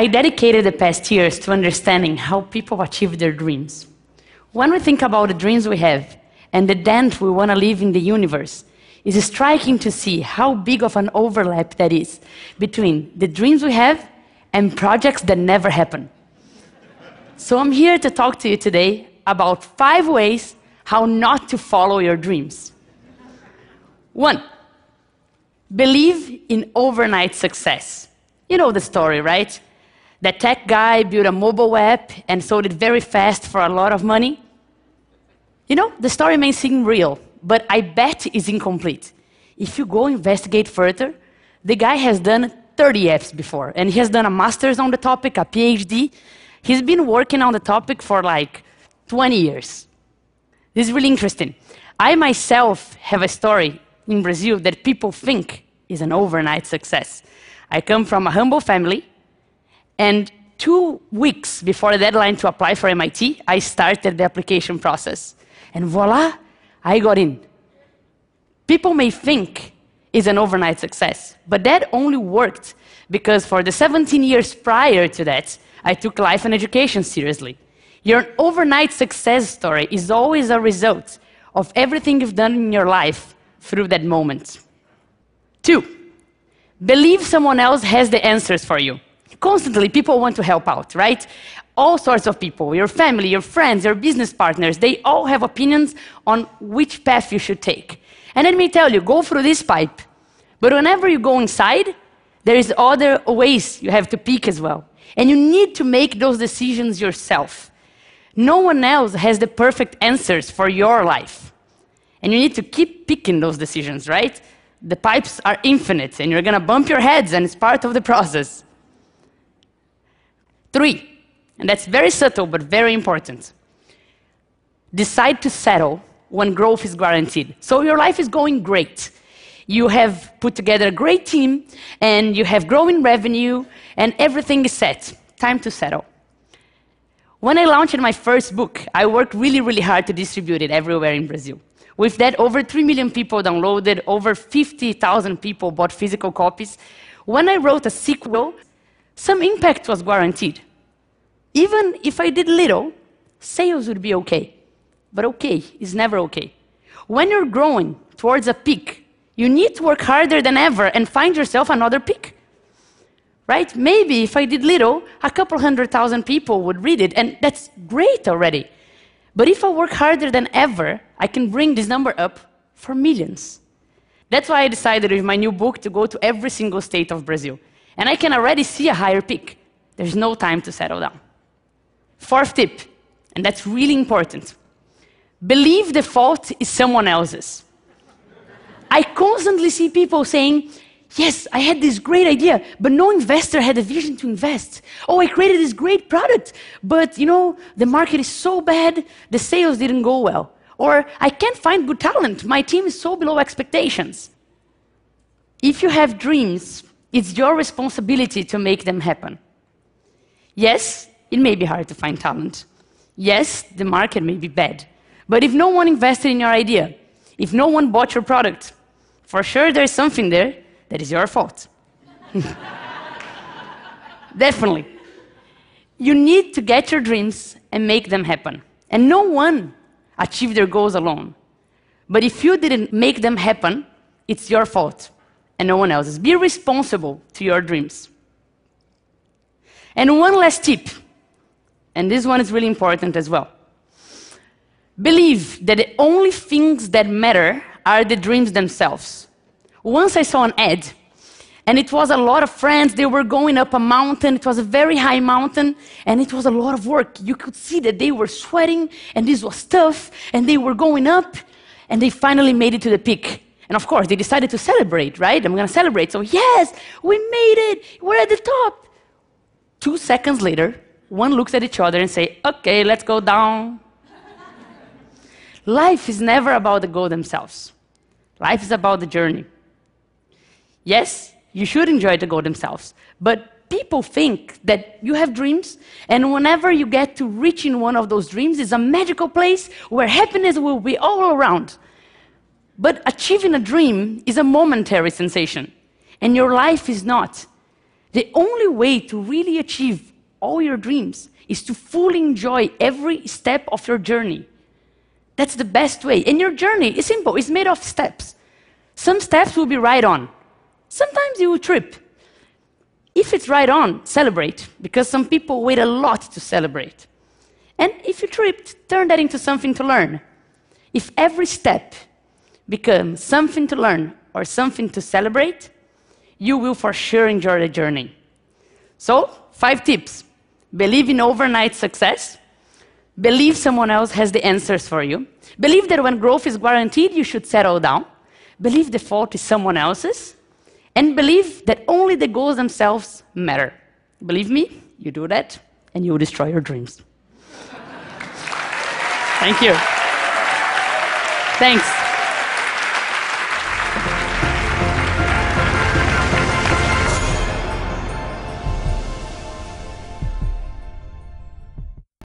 I dedicated the past years to understanding how people achieve their dreams. When we think about the dreams we have and the dent we want to leave in the universe, it's striking to see how big of an overlap that is between the dreams we have and projects that never happen. So I'm here to talk to you today about 5 ways how not to follow your dreams. 1, believe in overnight success. You know the story, right? That tech guy built a mobile app and sold it very fast for a lot of money. You know, the story may seem real, but I bet it's incomplete. If you go investigate further, the guy has done 30 apps before, and he has done a master's on the topic, a PhD. He's been working on the topic for like 20 years. This is really interesting. I myself have a story in Brazil that people think is an overnight success. I come from a humble family, and 2 weeks before the deadline to apply for MIT, I started the application process. And voila, I got in. People may think it's an overnight success, but that only worked because for the 17 years prior to that, I took life and education seriously. Your overnight success story is always a result of everything you've done in your life through that moment. 2, believe someone else has the answers for you. Constantly, people want to help out, right? All sorts of people, your family, your friends, your business partners, they all have opinions on which path you should take. And let me tell you, go through this pipe. But whenever you go inside, there is other ways you have to pick as well. And you need to make those decisions yourself. No one else has the perfect answers for your life. And you need to keep picking those decisions, right? The pipes are infinite, and you're going to bump your heads, and it's part of the process. 3, and that's very subtle but very important. Decide to settle when growth is guaranteed. So your life is going great. You have put together a great team, and you have growing revenue, and everything is set. Time to settle. When I launched my first book, I worked really, really hard to distribute it everywhere in Brazil. With that, over 3 million people downloaded, over 50,000 people bought physical copies. When I wrote a sequel, some impact was guaranteed. Even if I did little, sales would be okay. But okay is never okay. When you're growing towards a peak, you need to work harder than ever and find yourself another peak. Right? Maybe if I did little, a couple 100,000 people would read it, and that's great already. But if I work harder than ever, I can bring this number up for millions. That's why I decided with my new book to go to every single state of Brazil. And I can already see a higher peak. There's no time to settle down. 4th tip, and that's really important. Believe the fault is someone else's. I constantly see people saying, yes, I had this great idea, but no investor had a vision to invest. Oh, I created this great product, but you know, the market is so bad, the sales didn't go well. Or I can't find good talent, my team is so below expectations. If you have dreams, it's your responsibility to make them happen. Yes, it may be hard to find talent. Yes, the market may be bad. But if no one invested in your idea, if no one bought your product, for sure there's something there that is your fault. Definitely. You need to get your dreams and make them happen. And no one achieved their goals alone. But if you didn't make them happen, it's your fault and no one else's. Be responsible to your dreams. And one last tip, and this one is really important as well. Believe that the only things that matter are the dreams themselves. Once I saw an ad, and it was a lot of friends, they were going up a mountain, it was a very high mountain, and it was a lot of work. You could see that they were sweating, and this was tough, and they were going up, and they finally made it to the peak. And of course, they decided to celebrate, right? I'm going to celebrate. So yes, we made it, we're at the top. 2 seconds later, one looks at each other and say, okay, let's go down. Life is never about the goal themselves. Life is about the journey. Yes, you should enjoy the goal themselves, but people think that you have dreams, and whenever you get to reaching one of those dreams, it's a magical place where happiness will be all around. But achieving a dream is a momentary sensation, and your life is not. The only way to really achieve all your dreams is to fully enjoy every step of your journey. That's the best way. And your journey is simple. It's made of steps. Some steps will be right on. Sometimes you will trip. If it's right on, celebrate, because some people wait a lot to celebrate. And if you tripped, turn that into something to learn. If every step becomes something to learn or something to celebrate, you will for sure enjoy the journey. So, 5 tips. Believe in overnight success. Believe someone else has the answers for you. Believe that when growth is guaranteed, you should settle down. Believe the fault is someone else's. And believe that only the goals themselves matter. Believe me, you do that, and you will destroy your dreams. Thank you. Thanks.